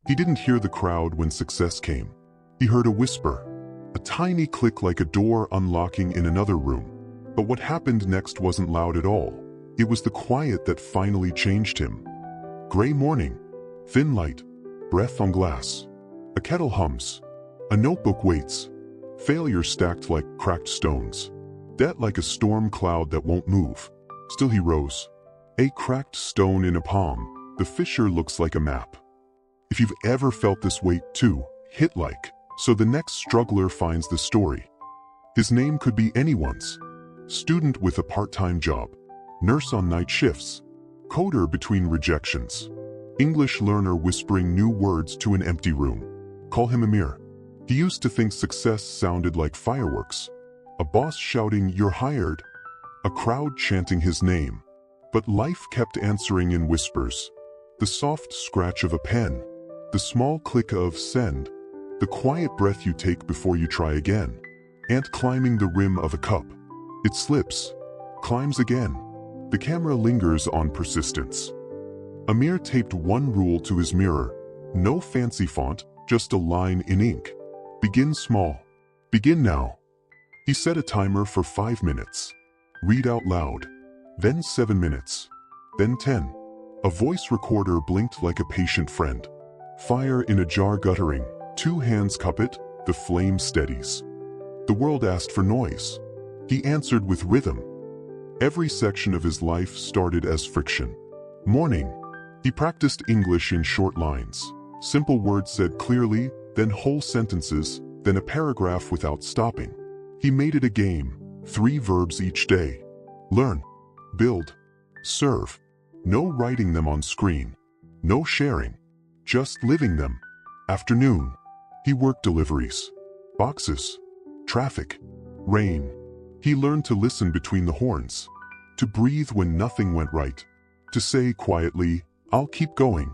He didn't hear the crowd when success came. He heard a whisper, a tiny click like a door unlocking in another room. But what happened next wasn't loud at all. It was the quiet that finally changed him. Gray morning, thin light, breath on glass. A kettle hums. A notebook waits. Failure stacked like cracked stones. Debt like a storm cloud that won't move. Still he rose. A cracked stone in a palm. The fissure looks like a map. If you've ever felt this weight too, hit like. So the next struggler finds the story. His name could be anyone's. Student with a part-time job. Nurse on night shifts. Coder between rejections. English learner whispering new words to an empty room. Call him Amir. He used to think success sounded like fireworks. A boss shouting, "You're hired." A crowd chanting his name. But life kept answering in whispers. The soft scratch of a pen. The small click of send. The quiet breath you take before you try again. Ant climbing the rim of a cup. It slips. Climbs again. The camera lingers on persistence. Amir taped one rule to his mirror. No fancy font, just a line in ink. Begin small. Begin now. He set a timer for 5 minutes. Read out loud. Then 7 minutes. Then 10. A voice recorder blinked like a patient friend. Fire in a jar guttering. 2 hands cup it, the flame steadies. The world asked for noise. He answered with rhythm. Every section of his life started as friction. Morning. He practiced English in short lines. Simple words said clearly, then whole sentences, then a paragraph without stopping. He made it a game. 3 verbs each day. Learn. Build. Serve. No writing them on screen. No sharing. Just living them. Afternoon. He worked deliveries. Boxes. Traffic. Rain. He learned to listen between the horns. To breathe when nothing went right. To say quietly, "I'll keep going."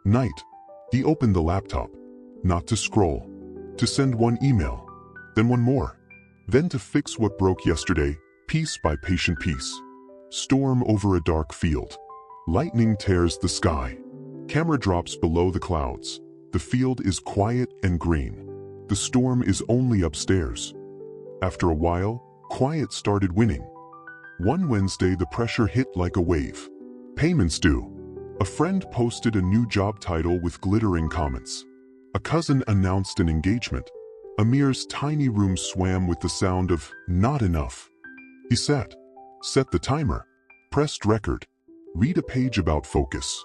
Night. He opened the laptop. Not to scroll. To send one email. Then one more. Then to fix what broke yesterday, piece by patient piece. Storm over a dark field. Lightning tears the sky. Camera drops below the clouds. The field is quiet and green. The storm is only upstairs. After a while, quiet started winning. One Wednesday the pressure hit like a wave. Payments due. A friend posted a new job title with glittering comments. A cousin announced an engagement. Amir's tiny room swam with the sound of not enough. He sat, set the timer, pressed record, read a page about focus.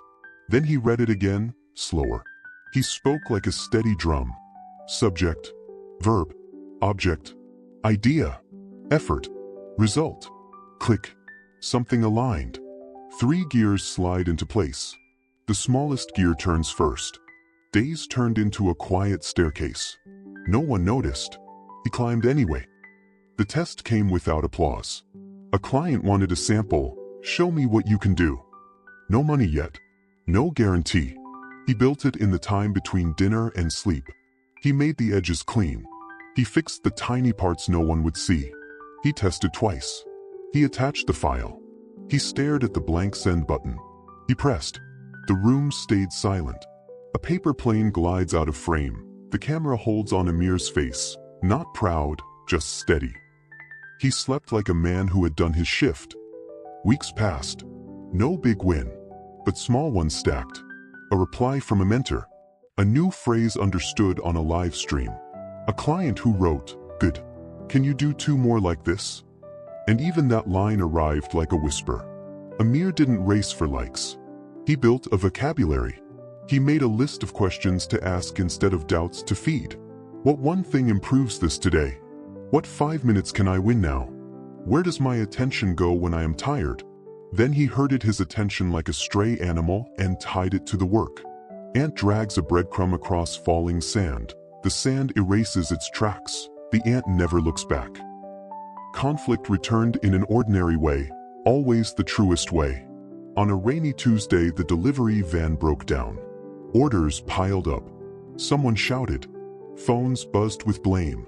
Then he read it again, slower. He spoke like a steady drum. Subject, verb, object, idea, effort, result, click, something aligned. 3 gears slide into place. The smallest gear turns first. Days turned into a quiet staircase. No one noticed. He climbed anyway. The test came without applause. A client wanted a sample. "Show me what you can do." No money yet. No guarantee. He built it in the time between dinner and sleep. He made the edges clean. He fixed the tiny parts no one would see. He tested twice. He attached the file. He stared at the blank send button. He pressed. The room stayed silent. A paper plane glides out of frame. The camera holds on Amir's face. Not proud, just steady. He slept like a man who had done his shift. Weeks passed. No big win, but small ones stacked. A reply from a mentor. A new phrase understood on a live stream. A client who wrote, "Good. Can you do 2 more like this?" And even that line arrived like a whisper. Amir didn't race for likes. He built a vocabulary. He made a list of questions to ask instead of doubts to feed. What one thing improves this today? What 5 minutes can I win now? Where does my attention go when I am tired? Then he herded his attention like a stray animal and tied it to the work. Ant drags a breadcrumb across falling sand. The sand erases its tracks. The ant never looks back. Conflict returned in an ordinary way, always the truest way. On a rainy Tuesday, the delivery van broke down. Orders piled up. Someone shouted. Phones buzzed with blame.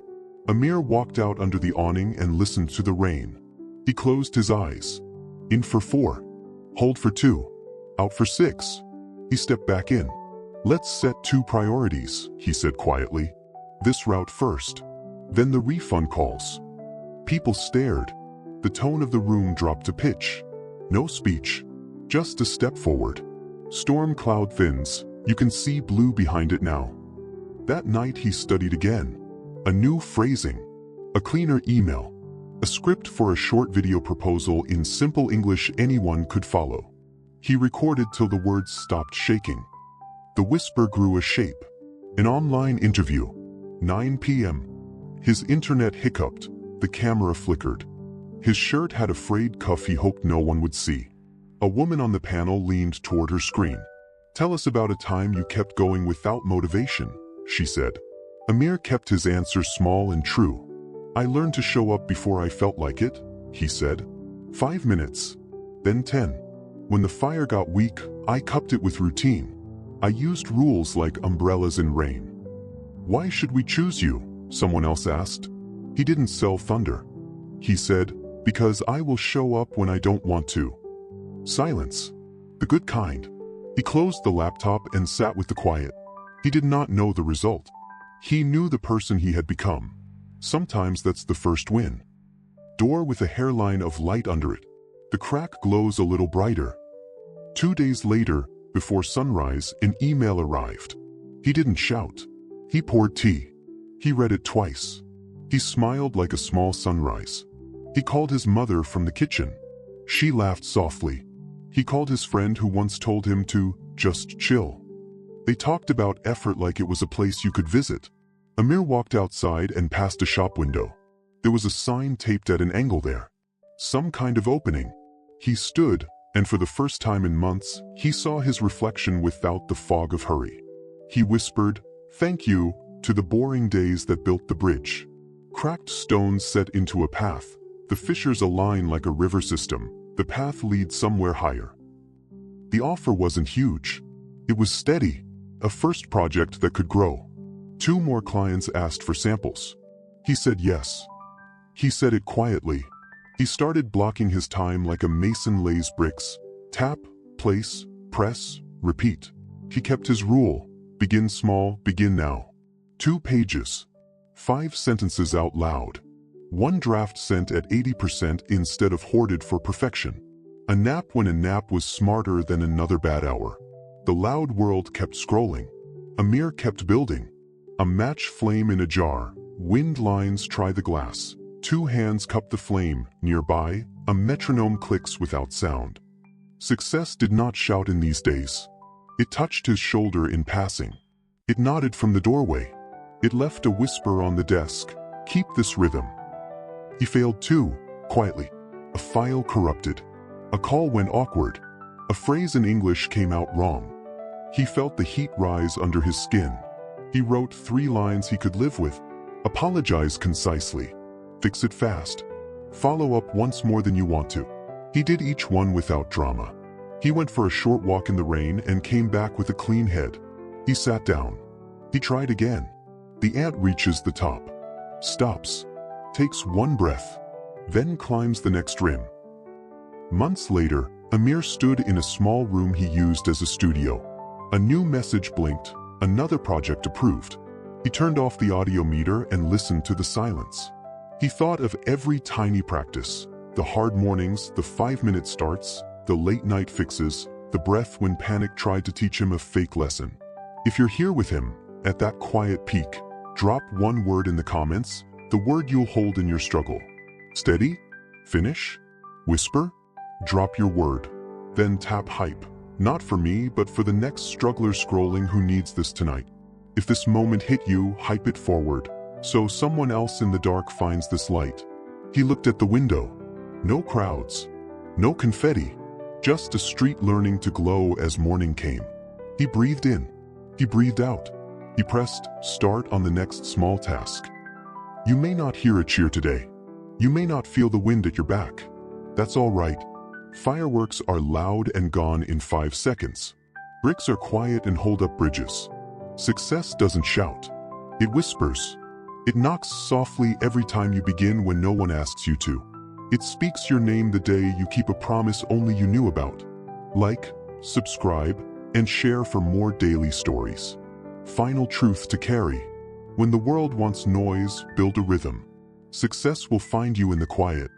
Amir walked out under the awning and listened to the rain. He closed his eyes. In for 4. Hold for 2. Out for 6. He stepped back in. Let's set 2 priorities, he said quietly. This route first. Then the refund calls. People stared. The tone of the room dropped to pitch. No speech. Just a step forward. Storm cloud thins. You can see blue behind it now. That night he studied again. A new phrasing. A cleaner email. A script for a short video proposal in simple English anyone could follow. He recorded till the words stopped shaking. The whisper grew a shape. An online interview. 9 p.m. His internet hiccuped. The camera flickered. His shirt had a frayed cuff he hoped no one would see. A woman on the panel leaned toward her screen. Tell us about a time you kept going without motivation, she said. Amir kept his answer small and true. I learned to show up before I felt like it, he said. 5 minutes. Then 10. When the fire got weak, I cupped it with routine. I used rules like umbrellas in rain. Why should we choose you? Someone else asked. He didn't sell thunder. He said, because I will show up when I don't want to. Silence. The good kind. He closed the laptop and sat with the quiet. He did not know the result. He knew the person he had become. Sometimes that's the first win. Door with a hairline of light under it. The crack glows a little brighter. 2 days later, before sunrise, an email arrived. He didn't shout. He poured tea. He read it twice. He smiled like a small sunrise. He called his mother from the kitchen. She laughed softly. He called his friend who once told him to just chill. They talked about effort like it was a place you could visit. Amir walked outside and passed a shop window. There was a sign taped at an angle there. Some kind of opening. He stood, and for the first time in months, he saw his reflection without the fog of hurry. He whispered, "Thank you," to the boring days that built the bridge. Cracked stones set into a path. The fissures align like a river system. The path leads somewhere higher. The offer wasn't huge. It was steady. A first project that could grow. 2 more clients asked for samples. He said yes. He said it quietly. He started blocking his time like a mason lays bricks. Tap, place, press, repeat. He kept his rule. Begin small, begin now. 2 pages. 5 sentences out loud. 1 draft sent at 80% instead of hoarded for perfection. A nap when a nap was smarter than another bad hour. The loud world kept scrolling. Amir kept building. A match flame in a jar. Wind lines try the glass. 2 hands cup the flame. Nearby, a metronome clicks without sound. Success did not shout in these days. It touched his shoulder in passing. It nodded from the doorway. It left a whisper on the desk. Keep this rhythm. He failed too, quietly. A file corrupted. A call went awkward. A phrase in English came out wrong. He felt the heat rise under his skin. He wrote 3 lines he could live with. Apologize concisely. Fix it fast. Follow up once more than you want to. He did each one without drama. He went for a short walk in the rain and came back with a clean head. He sat down. He tried again. The ant reaches the top. Stops. Takes 1 breath. Then climbs the next rim. Months later, Amir stood in a small room he used as a studio. A new message blinked. Another project approved. He turned off the audio meter and listened to the silence. He thought of every tiny practice. The hard mornings, the 5-minute starts, the late-night fixes, the breath when panic tried to teach him a fake lesson. If you're here with him, at that quiet peak, drop 1 word in the comments, the word you'll hold in your struggle. Steady? Finish? Whisper? Drop your word. Then tap hype. Not for me, but for the next struggler scrolling who needs this tonight. If this moment hit you, hype it forward, so someone else in the dark finds this light. He looked at the window. No crowds. No confetti. Just a street learning to glow as morning came. He breathed in. He breathed out. He pressed start on the next small task. You may not hear a cheer today. You may not feel the wind at your back. That's all right. Fireworks are loud and gone in 5 seconds. Bricks are quiet and hold up bridges. Success doesn't shout. It whispers. It knocks softly every time you begin when no one asks you to. It speaks your name the day you keep a promise only you knew about. Like, subscribe, and share for more daily stories. Final truth to carry. When the world wants noise, build a rhythm. Success will find you in the quiet.